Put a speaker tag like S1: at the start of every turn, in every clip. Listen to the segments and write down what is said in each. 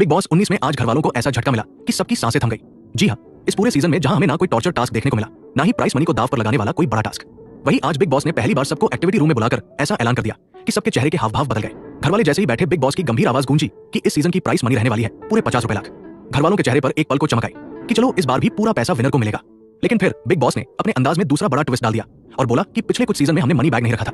S1: Big boss 19 में आज घरवालों को ऐसा झटका मिला कि सबकी सांसें थम गई। जी हाँ, इस पूरे सीजन में जहां हमें ना कोई टॉर्चर टास्क देखने को मिला, ना ही प्राइस मनी को दाव पर लगाने वाला कोई बड़ा टास्क, वहीं आज बिग बॉस ने पहली बार सबको एक्टिविटी रूम में बुलाकर ऐसा ऐलान कर दिया कि सबके चेहरे के हाव भाव बदल गए। घरवाले जैसे ही बैठे, बिग बॉस की गंभीर आवाज गूंजी कि इस सीजन की प्राइस मनी रहने वाली है पूरे 50 रुपए लाख। घरवालों के चेहरे पर एक पल को चमक आई कि चलो इस बार भी पूरा पैसा विनर को मिलेगा। लेकिन फिर बिग बॉस ने अपने अंदाज में दूसरा बड़ा ट्विस्ट डाल दिया और बोला कि पिछले कुछ सीजन में हमने मनी बैग नहीं रखा था,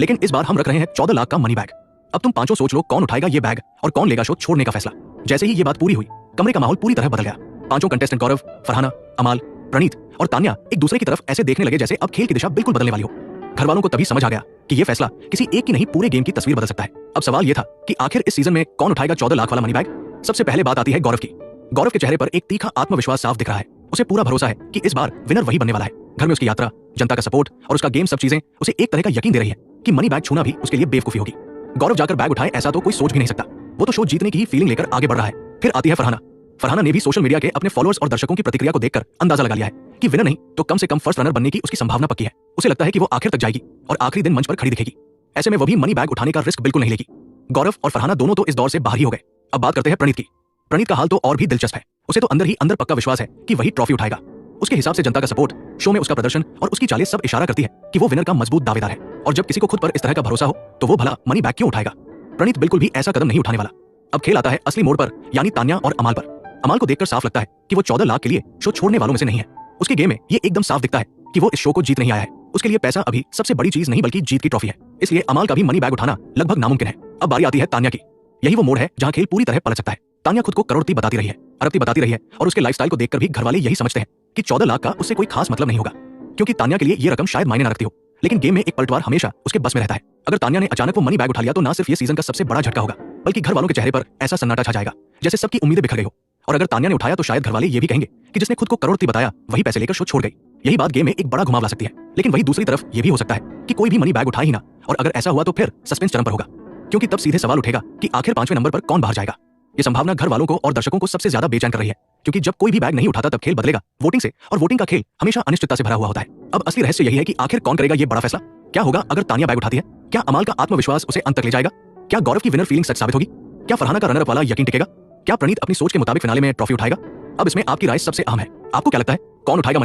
S1: लेकिन इस बार हम रख रहे हैं 14 लाख का मनी बैग। अब तुम पांचों सोच लो कौन उठाएगा ये बैग और कौन लेगा शो छोड़ने का फैसला। जैसे ही ये बात पूरी हुई, कमरे का माहौल पूरी तरह बदल गया। पांचों कंटेस्टेंट गौरव, फरहाना, अमाल, प्रणीत और तान्या एक दूसरे की तरफ ऐसे देखने लगे जैसे अब खेल की दिशा बिल्कुल बदलने वाली हो। घरवालों को तभी समझ आ गया कि ये फैसला किसी एक की नहीं पूरे गेम की तस्वीर बदल सकता है। अब सवाल ये था कि आखिर इस सीजन में कौन उठाएगा 14 लाख वाला मनी बैग। सबसे पहले बात आती है गौरव की। गौरव के चेहरे पर एक तीखा आत्मविश्वास साफ दिख रहा है। उसे पूरा भरोसा है कि इस बार विनर वही बनने वाला है। घर में उसकी यात्रा, जनता का सपोर्ट और उसका गेम, सब चीजें उसे एक तरह का यकीन दे रही है कि मनी बैग छूना भी उसके लिए बेवकूफी होगी। गौरव जाकर बैग उठाए ऐसा तो कोई सोच भी नहीं सकता। वो तो शो जीतने की ही फीलिंग लेकर आगे बढ़ रहा है। फिर आती है फरहाना। फरहाना ने भी सोशल मीडिया के अपने फॉलोअर्स और दर्शकों की प्रतिक्रिया को देखकर अंदाजा लगा लिया है कि विनर नहीं तो कम से कम फर्स्ट रनर बनने की उसकी संभावना पक्की है। उसे लगता है कि वो आखिर तक जाएगी और आखिरी दिन मंच पर खड़ी दिखेगी। ऐसे में वो भी मनी बैग उठाने का रिस्क बिल्कुल नहीं लेगी। गौरव और फरहाना दोनों तो इस दौर से बाहर ही हो गए। अब बात करते हैं प्रणीत की। प्रणीत का हाल तो और भी दिलचस्प है। उसे तो अंदर ही अंदर पक्का विश्वास है कि वही ट्रॉफी उठाएगा। उसके हिसाब से जनता का सपोर्ट, शो में उसका प्रदर्शन और उसकी चालें सब इशारा करती है कि वो विनर का मजबूत दावेदार है। और जब किसी को खुद पर इस तरह का भरोसा हो तो वो भला मनी बैग क्यों उठाएगा। प्रणीत बिल्कुल भी ऐसा कदम नहीं उठाने वाला। अब खेल आता है असली मोड़ पर, यानी तान्या और अमाल पर। अमाल को देखकर साफ लगता है कि वो 14 लाख के लिए शो छोड़ने वालों में से नहीं है। उसके गेम में ये एकदम साफ दिखता है कि वो इस शो को जीत नहीं आया है। उसके लिए पैसा अभी सबसे बड़ी चीज नहीं बल्कि जीत की ट्रॉफी है। इसलिए अमाल का भी मनी बैग उठाना लगभग नामुमकिन है। अब बारी आती है तान्या की। यही वो मोड़ है जहां खेल पूरी तरह पलट सकता है। तान्या खुद को करोड़पति बताती रही है, अरबपति बताती रही है और उसके लाइफस्टाइल को देखकर भी घरवाले यही समझते हैं कि 14 लाख का उससे कोई खास मतलब नहीं होगा, क्योंकि तान्या के लिए ये रकम शायद मायने न रखती हो। लेकिन गेम में एक पलटवार हमेशा उसके बस में रहता है। अगर तान्या ने अचानक वो मनी बैग उठा लिया तो ना सिर्फ ये सीजन का सबसे बड़ा झटका होगा, बल्कि घर वालों के चेहरे पर ऐसा सन्नाटा छा जाएगा जैसे सबकी उम्मीदें बिखर गई हो। और अगर तान्या ने उठाया तो शायद घरवाले ये भी कहेंगे कि जिसने खुद को करोड़पति बताया वही पैसे लेकर शो छोड़ गई। यही बात गेम में एक बड़ा घुमाव ला सकती है। लेकिन वही दूसरी तरफ ये भी हो सकता है कि कोई भी मनी बैग उठाए ही ना, और अगर ऐसा हुआ तो फिर सस्पेंस चरम पर होगा, क्योंकि तब सीधे सवाल उठेगा कि आखिर 5वें नंबर पर कौन बाहर जाएगा। ये संभावना घर वालों को और दर्शकों को सबसे ज्यादा बेचैन कर रही है, क्योंकि जब कोई भी बैग नहीं उठाता तब खेल बदलेगा वोटिंग से, और वोटिंग का खेल हमेशा अनिश्चितता से भरा हुआ होता है। अब असली रहस्य यही है कि आखिर कौन करेगा ये बड़ा फैसला। क्या होगा अगर तान्या बैग उठाती है? क्या अमाल का आत्मविश्वास उसे अंत तक ले जाएगा? क्या गौरव की विनर फीलिंग सच साबित होगी? क्या फरहाना का रनर वाला यकीन टिकेगा? क्या प्रणीत अपनी सोच के मुताबिक फिनाले में ट्रॉफी उठाएगा? अब इसमें आपकी राय सबसे अहम है। आपको क्या लगता है कौन उठाएगा?